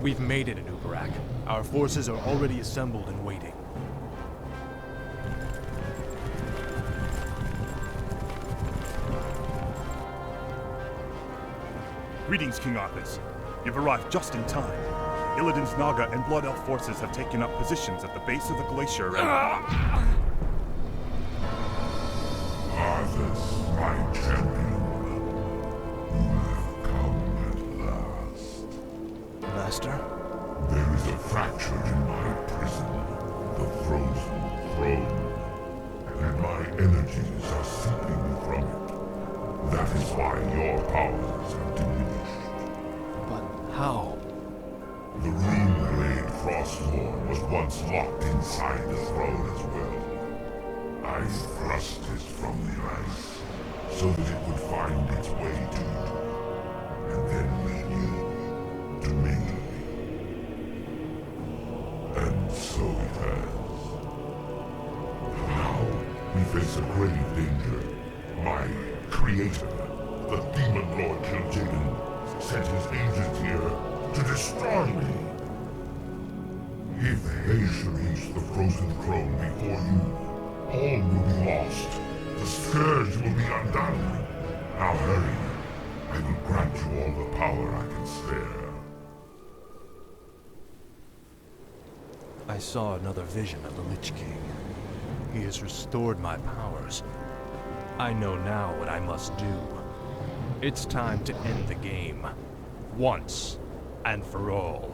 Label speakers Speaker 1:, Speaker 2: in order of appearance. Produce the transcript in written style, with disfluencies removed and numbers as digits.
Speaker 1: We've made it in Uberak. Our forces are already assembled and waiting.
Speaker 2: Greetings, King Arthas. You've arrived just in time. Illidan's Naga and Blood Elf forces have taken up positions at the base of the glacier and...
Speaker 3: Arthas, my champion. You have come at last.
Speaker 1: Master?
Speaker 3: There is a fracture in my prison, the frozen throne, and my energies are seeping from it. That is why your powers have diminished.
Speaker 1: But how?
Speaker 3: The rune-blade Frostmourne was once locked inside the throne as well. I thrust it from the ice, so that it would find its way to you, and then lead you to me. And so it has. Now, we face a grave danger. My creator, the Demon Lord Kil'jaeden, sent his agent here to destroy me. If they should reach the frozen throne before you, all will be lost. The scourge will be undone. Now hurry. I will grant you all the power I can spare.
Speaker 1: I saw another vision of the Lich King. He has restored my powers. I know now what I must do. It's time to end the game. Once and for all.